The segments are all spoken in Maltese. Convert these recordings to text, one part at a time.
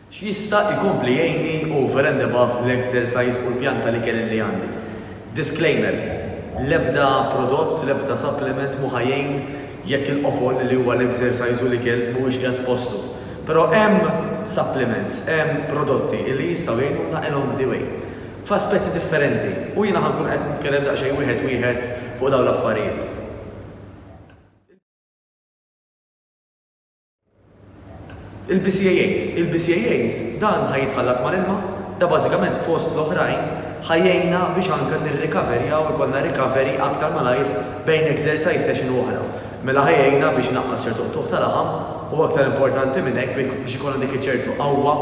X'jista' jkompli jgħinni over and above l-exercise u l-pjanta li kelli li għandi. Disclaimer, l-ebda prodott, l-ebda supplement mu ħajjejn jekk il-qofol li huwa l-exercise u li kell mhuwiex qiegħed f'postu. Però hemm supplements, hemm prodotti li jistgħu jgħinuna along the way f'aspetti differenti u jiena ħankun qed nitkellem daqsxejn wieħed fuq dawn l-affarijiet. Il-BCAAs dan ħajitħallat mal-ilma, da bażikament fost l-oħrajn ħajjejna biex anke nirrikaverjaw ikollna recovery aktar malajr bejn exercise session u oħra. Mela ħajjejna biex naqqas ċertu qtuħ tal-laħam u aktar importanti minn hekk biex ikollna dik ċertu qawwa,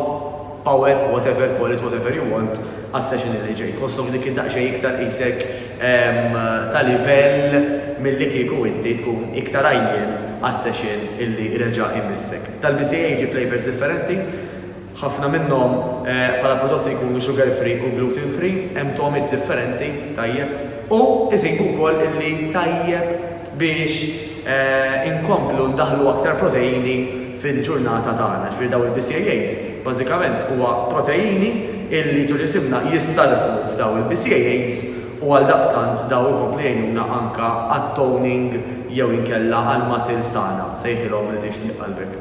power, whatever, call it whatever you want, għas-session li ġej. Tħossom dik id-daqsxejn iktar qisek ta' livell milli kieku inti tkun iktar għajjen għas-session illi reġa' imissek. Tal-BCAA ġi flavors differenti, ħafna minnhom bħala prodotti jkunu sugar free u gluten free, hemm tomit differenti tajjeb u iżidu wkoll illi tajjeb biex inkomplu ndaħlu aktar proteini fil-ġurnata tagħna. Ġifieri daw il-BCAAs bażikament huwa proteini illi ġo ġisimna jissarfu f'daw il-BCAAs u għal daqstant daw ikompli jgħinuna anka għat-toning jew inkella għal-muscles tagħna sejħilhom li tixtieq qalbek.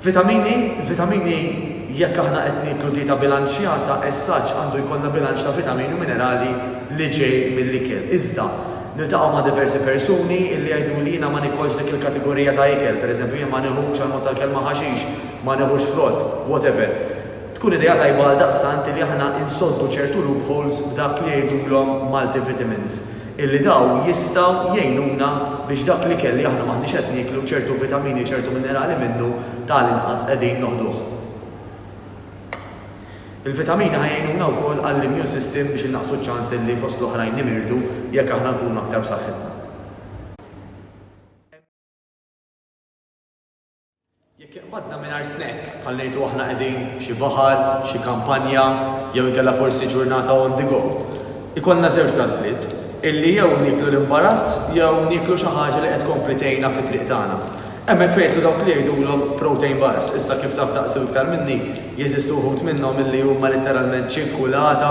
Vitamini jekk aħna qed niklu dieta bilanċjata as-saġġ għandu jkollna bilanċ ta' vitamini u minerali li ġej mill-ikel. Iżda niltaqgħu ma' diversi persuni illi jgħidu li jiena ma nikolx dik il-kategorija ta' ikel, pereżempju jien ma nieħux għal mod tal-kelma ħaxix, ma nieħux frott, whatever. Tkun idea tajba għal daqstant li aħna insoddu ċertu loopholes b'dak li jgħidulhom multivitamins. Illi daw jistgħu jgħinuna biex dak li kelli aħna maħniex qed niklu ċertu vitamini, ċertu minerali minnu tal-inqas qegħdin noħduh. Il-vitamini ħajjnuna wkoll għall-immune system biex innaqsu ċ-ċans li fost l-oħrajn nimirdu jekk aħna nkunu aktar b'saħħitna. Jekk iqbadna mingħajr snack bħal ngħidu aħna qegħdin xi baħar, xi kampanja, jew inkella forsi ġurnata on the go. Ikollna żewġ tażliet illi jew niklu l-imbarazz jew niklu xi ħaġa li qed tkompli tgħinna fit-triq tagħna. Hemmhekk fejtlu dawk li jgħidulhom protein bars, issa kif taf daqsu iktar minni jeżistu wħud minnhom illi huma letteralment ċikkulata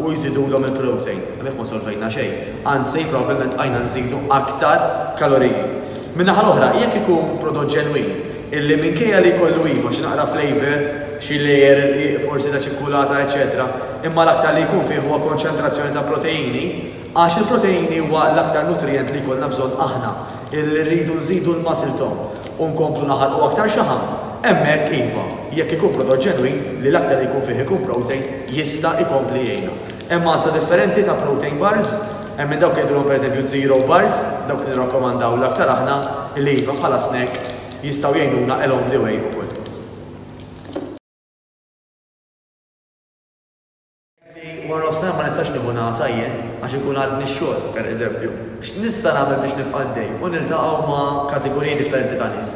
u jżidulhom il-protein. Hemmhekk ma solvejna xejn, anzi probabbilment għajna nżidu aktar kaloriji. Min-naħa l-oħra jekk ikun prodott ġenwin illi minkejja li jkollu iva xi naqra flavor, xi layer forsi ta' ċikkulata, eċetera, imma l-aktar li jkun fih huwa konċentrazzjoni ta' proteini, għax il-proteini huwa l-aktar nutrient li jkollna bżonn aħna illi rridu nżidu l-muscle tone u nkomplu naħalqu aktar xaħam. Hemmhekk iva, jekk ikun prodott ġenwin li l-aktar li jkun fih ikun protein jista' jkompli jgħinna. Hemm għażla differenti ta' protein bars, hemm minn dawk jgħidulhom pereżempju zero bars, dawk li nirrakkomandaw l-aktar aħna li iva bħala snack jistgħu jgħinuna along the way ukoll. Wara nofsinhar ma nistax nieħu nasa jien għax ikun għadni x-xogħol, pereżempju. X'nista' nagħmel biex nibqa' għaddej u niltaqgħu ma' kategoriji differenti ta' nies.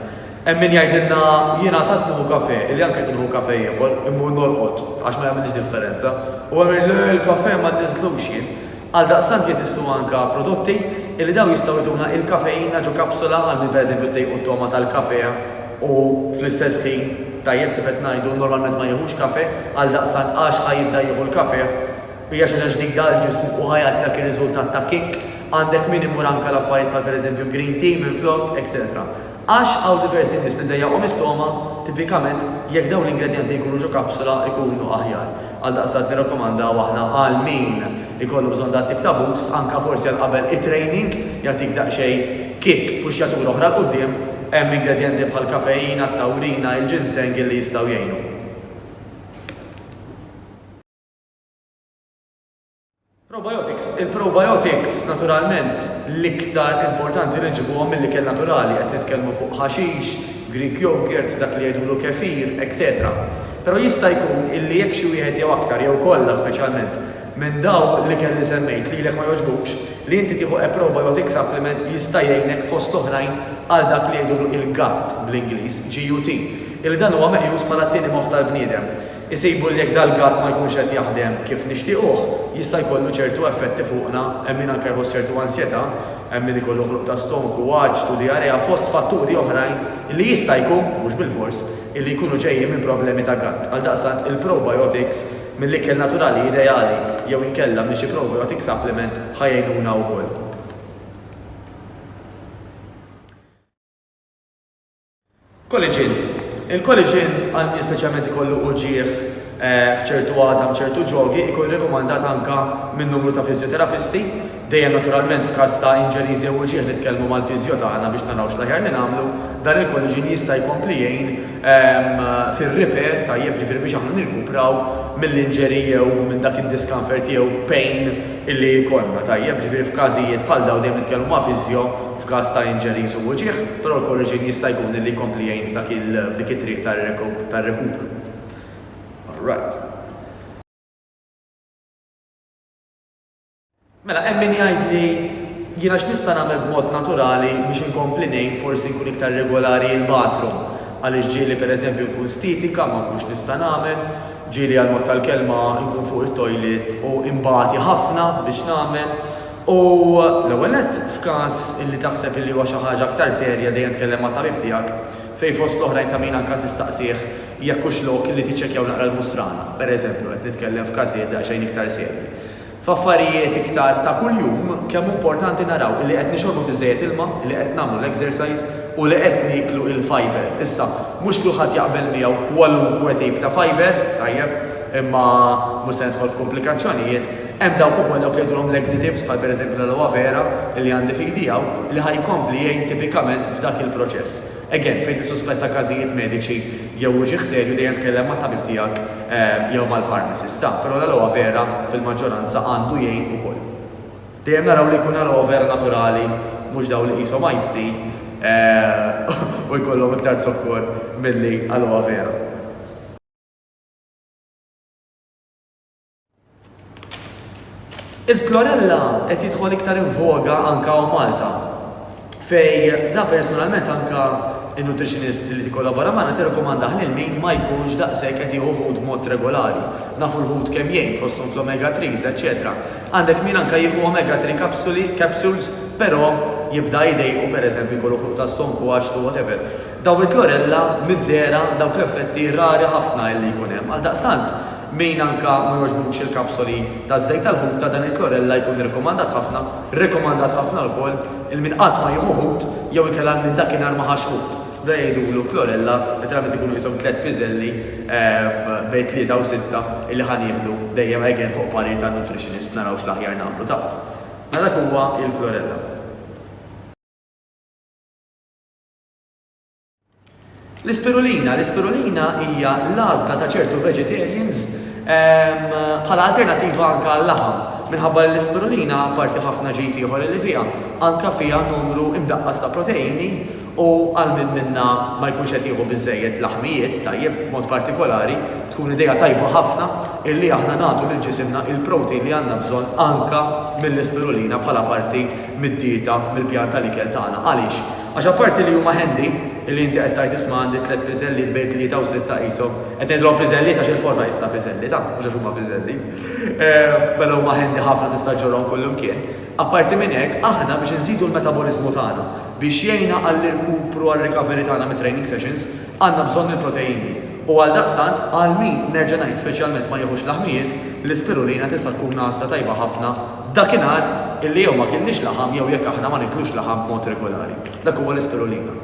Hemm min jgħidilna jiena tat nieħu kafè, illi anke kien nieħu kafè ieħor immur norqod għax ma jagħmilx differenza. U hemm il-kafè ma nniżlux jien. Għal daqstant jeżistu anke prodotti illi daw jistgħu jtuna il-kafeina ġo kapsula għal min pereżempju tejqu t-toma tal-kafè u fl-istess ħin tajjeb kif qed ngħidu normalment ma jieħux kafè għal daqstant għax ħajibda jieħu l-kafè hija xi ħaġa ġdida l-ġism u ħajat dak ir-riżultat ta' kick, għandek min imur anke l-affarijiet bħal pereżempju green tea minflok, etc. Għax hawn diversi nies li ddejjaqhom it-toma tipikament jekk dawn l-ingredjenti jkunu ġo kapsula jkunu aħjar. Għal daqstant nirrakkomandaw aħna għal min ikollu bżonn dat tip ta' boost anke forsi għal qabel it-training jagħtik daqsxejn kick puxjatura oħra l quddiem hemm ingredjenti bħal kafeina, tawrina, il-ginseng li jistgħu jgħinu. Il-probiotics naturalment l-iktar importanti li nġibuhom mill-ikel naturali, qed nitkellmu fuq ħaxix, Greek yogurt, dak li jgħidulu kefir, etc. Però jista' jkun illi jekk xi wieħed jew aktar jew kollha speċjalment minn daw l-ikel li semmejt li lek ma jogħġbux li inti tieħu probiotic supplement jista' jgħinek fost l-oħrajn għal dak li jgħidulu il-gut bl-Ingliż, GUT. Illi dan huwa meqjus bħala t-tieni moħħ tal-bniedem. Isejbu li jekk dal-gatt ma jkunx qed jaħdem kif nixtiequh, jista' jkollu ċertu effetti fuqna, hemm min anke jħoss ċertu ansjetà, hemm min ikollu ħluq ta' stomku, għaġġ, diarrea, fost fatturi oħrajn li jista' jkun mhux bil-fors illi jkunu ġejjin minn problemi ta' gatt. Għaldaqstant il-probiotics mill-ikel naturali ideali jew inkella minn xi probiotic supplement ħajjnuna wkoll. Collagen. Il-collagen għandi speċjalment ikollu uġieħ f'ċertu għadam, ċertu ġogi, ikun rekomandat anka minn numru ta' fizioterapisti, dejjem naturalment f'każ ta' injuries jew uġieħ nitkellmu mal-fiżjo tagħna biex naraw x'aħjar li nagħmlu, dan il-collagen jista' jkompli jgħin fir-repair tajjeb ġifieri biex aħna nirkupraw mill-injury jew minn dak id-discomfort jew pain illi jkollna tajjeb ġifieri f'każijiet bħal dawn dejjem nitkellmu ma' fiżjo f'każ ta' injuries u uġieħ, però l-collagen jista' jkun illi jkompli jgħin f'dik it-triq tar-rekupru. Right. Mela, hemm min jgħid li jiena x'nista' nagħmel b'mod naturali biex inkompli ngħin forsi nkun iktar regolari l-bathroom. Għaliex ġieli pereżempju nkun stitika ma nkunx nista' nagħmel, ġieli għal mod tal-kelma nkun fuq it-toilet u imbagħati ħafna biex nagħmel. U l-ewwel nett f'każ illi taħseb illi huwa xi ħaġa aktar serja dejjem tkellem mat-tabib tiegħek fejn fost l-oħrajn ta' min anke tistaqsih jekk hux lok li tiċċekkjaw naqra l-mustrana. Pereżempju qed nitkellem f'każijiet daqsxejn iktar serji. F'affarijiet iktar ta' kuljum kemm importanti naraw illi qed nixorbu biżejjed ilma, illi qed nagħmlu l-exercise u li qed niklu il-fiber. Issa, mhux kulħadd jaqbel miegħu kwalunkwe tip ta' fiber, tajjeb, imma mhux se nidħol f'komplikazzjonijiet. Hemm dawk ukoll dawk li jgħidulhom laxatives bħal pereżempju l-aloe vera li għandi f'idejhom li ħajkompli jgħin tipikament f'dak il-proċess. Again, fejn tissuspetta każijiet mediċi jew uġieħ serju dejjem tkellem mat-tabib tiegħek jew mal-pharmacist, però l-aloe vera fil-maġġoranza għandu jgħin ukoll. Dejjem naraw li jkun aloe vera naturali mhux dawn li qishom iced tea u jkollhom iktar zokkor milli aloe vera. Il-klorella qed jidħol iktar in voga anke Malta. Fej da personalment anke il-nutritionist li tikkollabora magħna tirrekomandah lil min ma jkunx daqshekk qed jieħu ħut b'mod regolari. Nafu l-ħut kemm jgħin fosthom fl-omega 3s, etc. Għandek min anke jieħu omega 3 capsules, però jibda jdejqu pereżempju jkollu ħruq ta' stomku għaxtu whatever. Daw il-klorella mid-dera dawk l-effetti rari ħafna li jkun hemm. Għaldaqstant min anka ma jogħġbux il-kapsoli ta' żejt tal-ħut ta' dan il-klorella jkun rekomandat ħafna wkoll il-min qatt ma jieħu ħut jew inkella minn dakinhar ma ħax ħut. Da jgħidulu klorella literalment ikunu jisom 3 piżelli bejn 3 u 6 illi ħanieħdu dejjem again fuq parir ta' nutritionist naraw x'l-aħjar nagħmlu ta'. Dak huwa il-klorella. L-ispirulina hija l-għażla ta' ċertu vegetarians bħala alternattiva anke għall-laħam. Minħabba l-ispirulina apparti ħafna ġiti ieħor li fiha, anke fiha numru imdaqqas ta' proteini u għal minn minna ma jkunx qed jieħu biżejjed laħmijiet tajjeb mod partikolari, tkun idea tajba ħafna illi aħna nagħtu lil ġisimna il-protein li għandna bżonn anke mill-ispirulina bħala parti mid-dieta mill-pjan tal-ikel tagħna. Għaliex? Għax apparti li huma handy illi inti qed tgħid isma' għandi 3 piżelli bejn 3 u 6 qishom. Qed ngħidlhom piżelli għax il-forma jista' piżelli ta' mhux għax huma piżelli. Mela huma handy ħafna tista' ġorhom kullimkien. Apparti minn hekk, aħna biex inżidu l-metabolizmu tagħna biex jgħinna għall-irkupru għall-recovery tagħna mit-training sessions għandna bżonn il-proteini. U għal daqstant għal min nerġa' ngħid speċjalment ma jieħux laħmijiet, l-ispirulina tista' tkun għażla tajba ħafna dakinhar illi jew ma kienniex laħam jew jekk aħna ma niklux laħam b'mod regolari. Dak huwa l-ispirulina.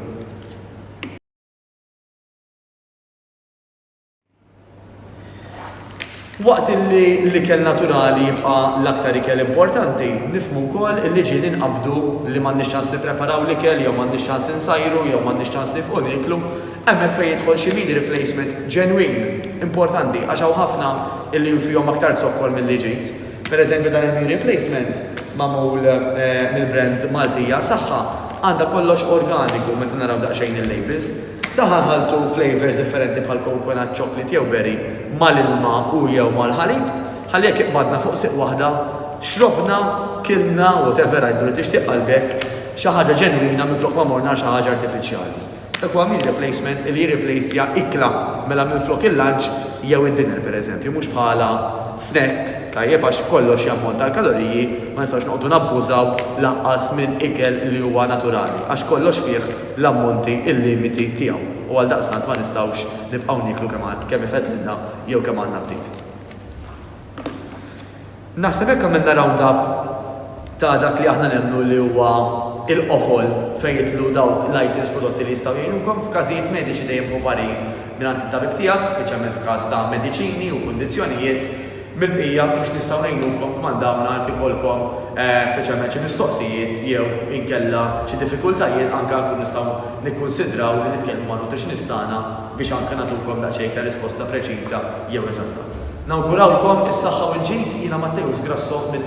Waqt illi l-ikel naturali jibqa' l-aktar ikel importanti, nifhmu wkoll illi ġieli nqabdu li m'għandniex ċans nippreparaw l-ikel jew m'għandniex ċans insajru jew m'għandniex ċans nifqu niklu, hemmhekk fejn jidħol xi meal replacement ġenwin importanti għax hawn ħafna illi fihom aktar zokkor milli ġejt. Pereżempju dan il-meal replacement magħmul mill-brand Maltija Saħħa għandha kollox organiku meta naraw daqsxejn il-labels. Daħal ħaltu flavors differenti bħal coconut, chocolate jew berry mal-ilma u jew mal-ħalib, ħalli jekk iqbadna fuq siq waħda, xrobna, kilna, whatever għajdu li tixtieq qalbek, xi ħaġa ġenwina minflok ma morna xi ħaġa artifiċjali. Dak huwa meal replacement li jirreplaceja ikla mela minflok il-lunch jew id-dinner pereżempju, mhux bħala snack tajjeb għax kollox jammonta l-kaloriji ma nistax noqogħdu nabbużaw laqqas minn ikel li huwa naturali għax kollox fih l-ammonti il-limiti tiegħu. U għal daqstant ma nistgħux nibqgħu niklu kemm ifedlilna jew kemm għandna bdejt. Naħseb hekk għamilna round-up ta' dak li aħna nemmnu li huwa il-qofol fejn jitlu dawk l-items prodotti li jistgħu jgħinukom f'każijiet mediċi dejjem ħobarin mingħand it-tabib tiegħek, speċjalment f'każ ta' mediċini u kundizzjonijiet mill-bqija fiex nistgħu ngħinukom kmandawna jekk ikollkom speċjalment xi mistoqsijiet jew inkella xi diffikultajiet anke nkunu nistgħu nikkunsidraw li nitkellmu ma' nutritionist tagħna biex anke nagħtukom daqsxejn ta' risposta preċiża jew eżatta. Nawgurawkom is-saħħa u l-ġid jiena Matteus Grasso minn